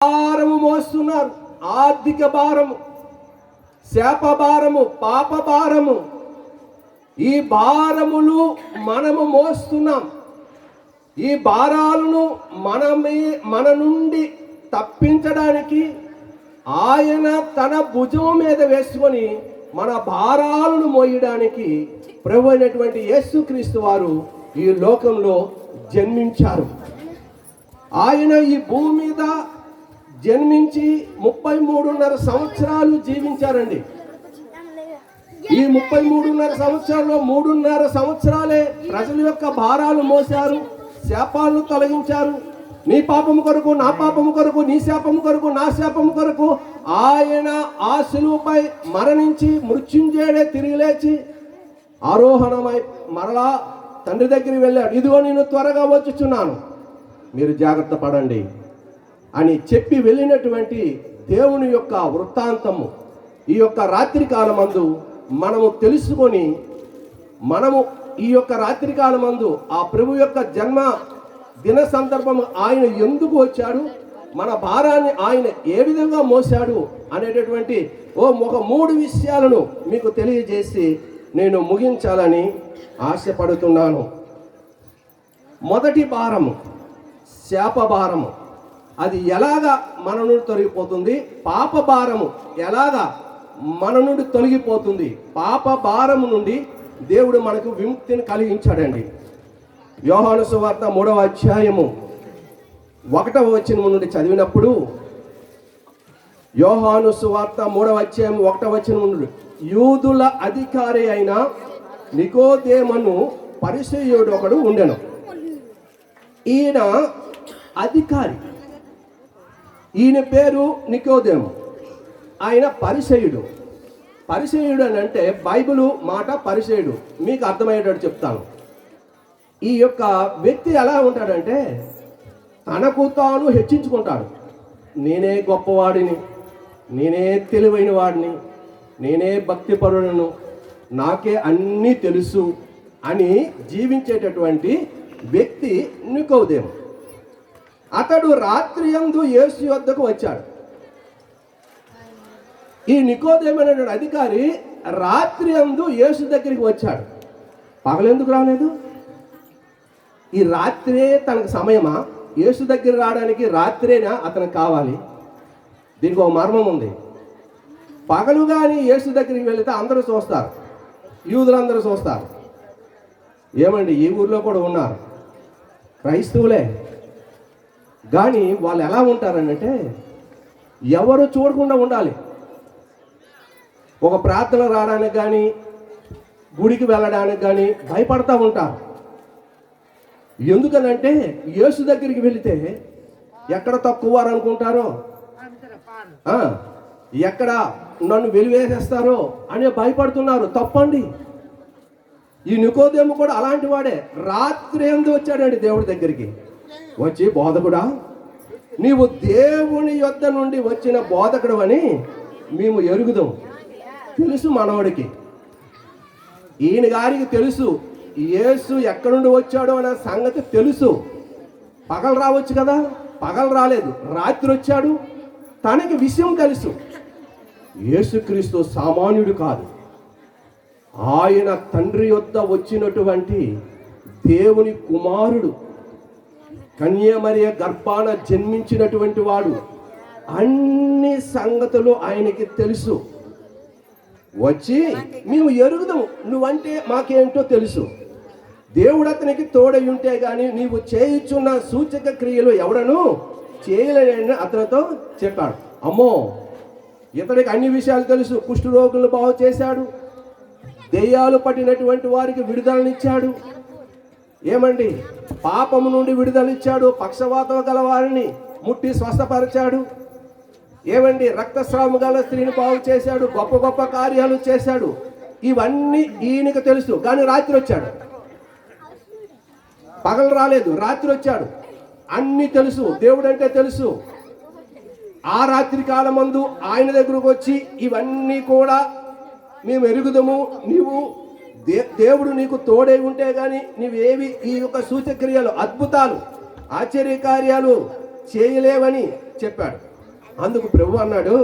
భారము మోస్తున్నారు. ఆర్థిక భారము, శాప భారము, పాప భారము, ఈ భారములు మనము మోస్తున్నాం. ఈ భారాలను మన నుండి తప్పించడానికి ఆయన తన భుజం మీద వేసుకొని మన భారాలను మోయడానికి ప్రభు అయినటువంటి యేసుక్రీస్తు వారు ఈ లోకంలో జన్మించారు. ఆయన ఈ భూమి మీద జన్మించి 33.5 సంవత్సరాలు జీవించారండి. ఈ 33.5 సంవత్సరాల్లో 3.5 సంవత్సరాలే ప్రజల యొక్క భారాలు మోశారు, శాపాలను తొలగించారు. నీ పాపము కొరకు, నా పాపము కొరకు, నీ శాపము కొరకు, నా శాపము కొరకు ఆయన ఆ శిలువపై మరణించి మృత్యుంజయుడే తిరిగి లేచి ఆరోహణమై మరలా తండ్రి దగ్గరికి వెళ్ళాడు. ఇదిగో నేను త్వరగా వచ్చుచున్నాను, మీరు జాగ్రత్త పడండి అని చెప్పి వెళ్ళినటువంటి దేవుని యొక్క వృత్తాంతము ఈ యొక్క రాత్రి కాలమందు మనము తెలుసుకొని, మనము ఈ యొక్క రాత్రి కాలమందు ఆ ప్రభు యొక్క జన్మ దిన సందర్భము ఆయన ఎందుకు వచ్చాడు, మన భారాన్ని ఆయన ఏ విధంగా మోసాడు అనేటటువంటి ఒక 3 విషయాలను మీకు తెలియజేసి నేను ముగించాలని ఆశపడుతున్నాను. మొదటి భారము శాప భారము, అది ఎలాగా మన నుండి తొలగిపోతుంది? పాప భారము ఎలాగా మన నుండి తొలగిపోతుంది? పాప భారము నుండి దేవుడు మనకు విముక్తిని కలిగించాడండి. యోహాను సువార్త 3వ అధ్యాయము 1వ వచనం నుండి చదివినప్పుడు, యోహాను సువార్త 3వ అధ్యాయం 1వ వచనం నుండి, యూదుల అధికారి అయిన నికోదేమను పరిసయ్యుడు ఒకడు ఉండెను. ఈయన అధికారి, ఈయన పేరు నికోదేము, ఆయన పరిసయ్యుడు. పరిసయ్యుడు అని అంటే బైబిలు మాట పరిసయ్యుడు, మీకు అర్థమయ్యేటట్టు చెప్తాను. ఈ యొక్క వ్యక్తి ఎలా ఉంటాడంటే తనకు తాను హెచ్చించుకుంటాడు. నేనే గొప్పవాడిని, నేనే తెలివైన వాడిని, నేనే భక్తిపరులను, నాకే అన్నీ తెలుసు అని జీవించేటటువంటి వ్యక్తి నికోదేము. అతడు రాత్రి యందు యేసు వద్దకు వచ్చాడు. ఈ నికోదేము అనే అధికారి రాత్రి యందు యేసు దగ్గరికి వచ్చాడు. పగలెందుకు రాలేదు? ఈ రాత్రే తనకు సమయమా? యేసు దగ్గర రావడానికి రాత్రేనా అతనికి కావాలి? దీనికి ఒక మర్మం ఉంది. పగలు కానీ యేసు దగ్గరికి వెళితే అందరూ చూస్తారు, యూదులందరూ చూస్తారు. ఏమండి, ఈ ఊర్లో కూడా ఉన్నారు క్రైస్తవులే, కానీ వాళ్ళు ఎలా ఉంటారనంటే ఎవరు చూడకుండా ఉండాలి. ఒక ప్రార్థన రావడానికి కానీ గుడికి వెళ్ళడానికి కానీ భయపడతా ఉంటారు. ఎందుకనంటే యేసు దగ్గరికి వెళితే ఎక్కడ తక్కువ అనుకుంటారో, ఎక్కడ నన్ను వెలివేసేస్తారో అని భయపడుతున్నారు. తప్పండి. ఈ నికోదేము కూడా అలాంటి వాడే. రాత్రి ఎందు వచ్చాడండి దేవుడి దగ్గరికి. వచ్చి, బోధకుడా, నీవు దేవుని యొద్ద నుండి వచ్చిన బోధకుడు అని మేము ఎరుగుదాం. తెలుసు మనవాడికి, ఈయన గారికి తెలుసు యేసు ఎక్కడి నుండి వచ్చాడో అనే సంగతి తెలుసు. పగలు రావచ్చు కదా, పగలు రాలేదు, రాత్రి వచ్చాడు. తనకి విషయం తెలుసు. యేసుక్రీస్తు సామాన్యుడు కాదు. ఆయన తండ్రి యొద్ద వచ్చినటువంటి దేవుని కుమారుడు, కన్యమరియ గర్భాన జన్మించినటువంటి వాడు. అన్ని సంగతులు ఆయనకి తెలుసు. వచ్చి, మేము ఎరుగుదాం, నువ్వంటే మాకేంటో తెలుసు. దేవుడు అతనికి తోడై ఉంటే గాని నీవు చేయుచున్న సూచక క్రియలు ఎవడను చేయలేని అతనితో చెప్పాడు. అమ్మో, ఇతనికి అన్ని విషయాలు తెలుసు. కుష్టు రోగులను బాగు చేశాడు, దెయ్యాలు పట్టినటువంటి వారికి విడుదలనిచ్చాడు. ఏమండి, పాపము నుండి విడుదలిచ్చాడు. పక్షవాతం గల వారిని ముట్టి స్వస్థపరిచాడు. ఏమండి, రక్తస్రావము గల స్త్రీని బాగు చేశాడు. గొప్ప గొప్ప కార్యాలు చేశాడు. ఇవన్నీ ఈయనకు తెలుసు. కానీ రాత్రి వచ్చాడు, పగలు రాలేదు, రాత్రి వచ్చాడు. అన్నీ తెలుసు, దేవుడు అంటే తెలుసు. ఆ రాత్రి కాలమందు ఆయన దగ్గరకు వచ్చి, ఇవన్నీ కూడా మేము ఎరుగుదము, నీవు దేవుడు నీకు తోడై ఉంటే గాని నీవేవి ఈ యొక్క సూచక్రియలు, అద్భుతాలు, ఆశ్చర్య కార్యాలు చేయలేవని చెప్పాడు. అందుకు ప్రభు అన్నాడు,